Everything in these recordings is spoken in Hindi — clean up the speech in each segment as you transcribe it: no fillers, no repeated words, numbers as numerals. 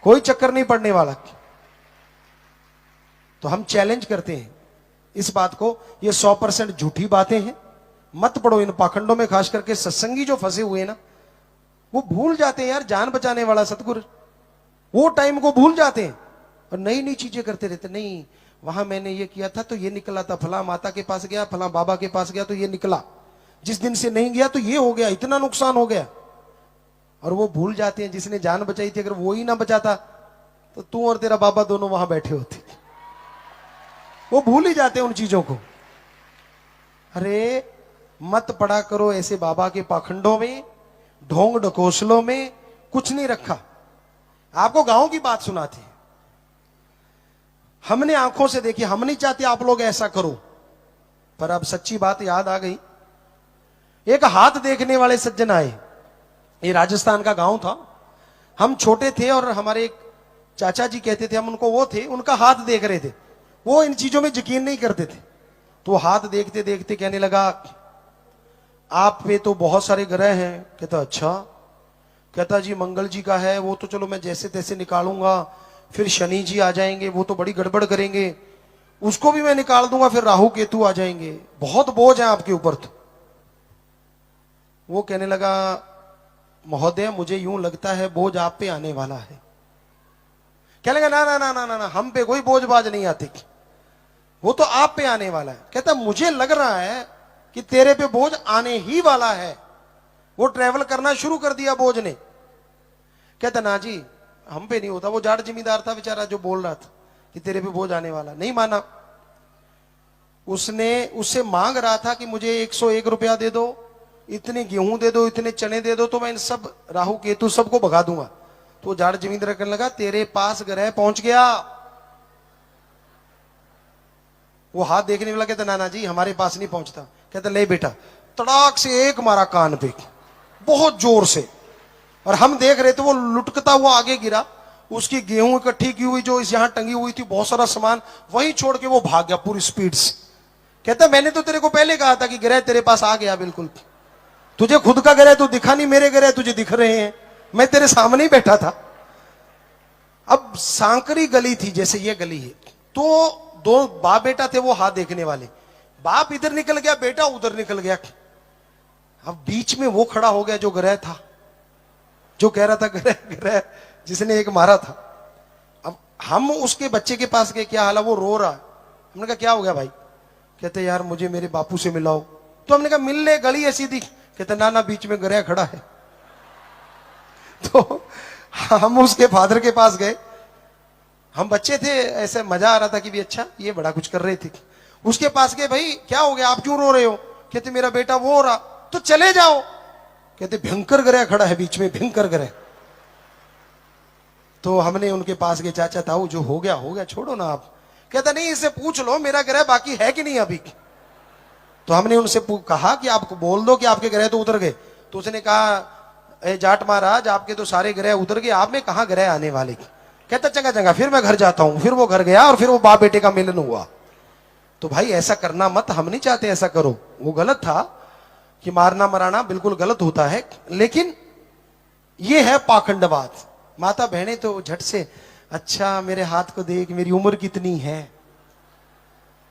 कोई चक्कर नहीं पड़ने वाला। तो हम चैलेंज करते हैं इस बात को, ये 100% झूठी बातें हैं। मत पड़ो इन पाखंडों में। खास करके सत्संगी जो फंसे हुए ना, वो भूल जाते हैं यार जान बचाने वाला सतगुरु, वो टाइम को भूल जाते हैं और नई नई चीजें करते रहते। नहीं, वहां मैंने ये किया था तो ये निकला था, फला माता के पास गया, फला बाबा के पास गया तो ये निकला, जिस दिन से नहीं गया तो ये हो गया, इतना नुकसान हो गया। और वो भूल जाते हैं जिसने जान बचाई थी, अगर वो ही ना बचाता तो तू और तेरा बाबा दोनों वहां बैठे होते। वो भूल ही जाते हैं उन चीजों को। अरे मत पड़ा करो ऐसे बाबा के पाखंडों में, ढोंग ढकोसलों में कुछ नहीं रखा। आपको गांव की बात सुनाते हैं, हमने आंखों से देखी। हम नहीं चाहते आप लोग ऐसा करो, पर अब सच्ची बात याद आ गई। एक हाथ देखने वाले सज्जन आए, ये राजस्थान का गांव था। हम छोटे थे और हमारे एक चाचा जी कहते थे, हम उनको वो थे, उनका हाथ देख रहे थे। वो इन चीजों में यकीन नहीं करते थे। तो हाथ देखते देखते कहने लगा, आप पे तो बहुत सारे ग्रह हैं। कहता अच्छा। कहता जी मंगल जी का है, वो तो चलो मैं जैसे तैसे निकालूंगा, फिर शनि जी आ जाएंगे, वो तो बड़ी गड़बड़ करेंगे, उसको भी मैं निकाल दूंगा, फिर राहु केतु आ जाएंगे, बहुत बोझ है आपके ऊपर। तो वो कहने लगा, महोदय मुझे यूं लगता है बोझ आप पे आने वाला है। कहने लगा ना ना ना ना ना ना, हम पे कोई बोझ बाज नहीं आती, वो तो आप पे आने वाला है। कहता मुझे लग रहा है कि तेरे पे बोझ आने ही वाला है। वो ट्रेवल करना शुरू कर दिया बोझ ने। कहता ना जी हम पे नहीं होता। वो जाट जिम्मेदार था बेचारा जो बोल रहा था कि तेरे पे बोझ आने वाला, नहीं माना। उससे मांग रहा था कि मुझे 101 रुपया दे दो, इतने गेहूं दे दो, इतने चने दे दो, तो मैं इन सब राहु केतु सबको भगा दूंगा। तो जाट जिम्मेदार करने लगा, तेरे पास ग्रह पहुंच गया। वो हाथ देखने वाला कहता नाना जी हमारे पास नहीं पहुंचता। कहता ले बेटा, तड़ाक से एक मारा कान पे बहुत जोर से, और हम देख रहे थे वो लुटकता हुआ आगे गिरा। उसकी गेहूं इकट्ठी की हुई जो इस यहां टंगी हुई थी, बहुत सारा सामान वहीं छोड़ के वो भाग गया पूरी स्पीड से। कहता मैंने तो तेरे को पहले कहा था कि ग्रह तेरे पास आ गया बिल्कुल, तुझे खुद का ग्रह तो दिखा नहीं, मेरे ग्रह तुझे दिख रहे हैं, मैं तेरे सामने ही बैठा था। अब सांकरी गली थी जैसे ये गली है, तो दो बाप बेटा थे वो हाथ देखने वाले। बाप इधर निकल गया, बेटा उधर निकल गया। अब बीच में वो खड़ा हो गया जो ग्रह था, जो कह रहा था ग्रह ग्रह, जिसने एक मारा था। अब हम उसके बच्चे के पास गए, क्या हाल है, वो रो रहा है। हमने कहा क्या हो गया भाई? कहते यार मुझे मेरे बापू से मिलाओ। तो हमने कहा मिल ले, गली ऐसी थी। कहते ना ना बीच में ग्रह खड़ा है। तो हम उसके फादर के पास गए, हम बच्चे थे, ऐसे मजा आ रहा था कि भी अच्छा ये बड़ा कुछ कर रहे थे। उसके पास गए, भाई क्या हो गया, आप क्यों रो रहे हो? कहते मेरा बेटा वो हो रहा। तो चले जाओ। कहते भयंकर ग्रह खड़ा है बीच में, भयंकर ग्रह। तो हमने उनके पास गए, चाचा ताऊ जो हो गया छोड़ो ना आप। कहता नहीं इससे पूछ लो मेरा ग्रह बाकी है कि नहीं अभी। तो हमने उनसे कहा कि आपको बोल दो कि आपके ग्रह तो उतर गए। तो उसने कहा जाट महाराज आपके तो सारे ग्रह उतर गए, आप में कहां ग्रह आने वाले। कहता चंगा चंगा फिर मैं घर जाता हूं। फिर वो घर गया और फिर वो बाप बेटे का मिलन हुआ। तो भाई ऐसा करना मत, हम नहीं चाहते ऐसा करो। वो गलत था कि मारना मराना बिल्कुल गलत होता है, लेकिन ये है पाखंडवाद। माता बहनें तो झट से अच्छा मेरे हाथ को देख, मेरी उम्र कितनी है।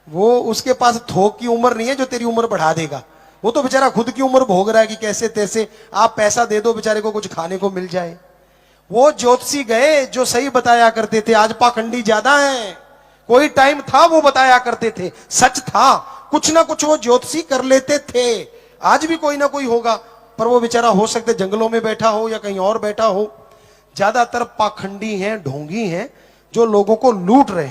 वो उसके पास थोक की उम्र नहीं है जो तेरी उम्र बढ़ा देगा। वो तो बेचारा खुद की उम्र भोग रहा है कि कैसे तैसे आप पैसा दे दो बेचारे को कुछ खाने को मिल जाए। वो ज्योतिषी गए जो सही बताया करते थे, आज पाखंडी ज्यादा हैं। कोई टाइम था वो बताया करते थे, सच था, कुछ ना कुछ वो ज्योतिषी कर लेते थे। आज भी कोई ना कोई होगा, पर वो बेचारा हो सकते जंगलों में बैठा हो या कहीं और बैठा हो। ज्यादातर पाखंडी हैं, ढोंगी हैं, जो लोगों को लूट रहे हैं।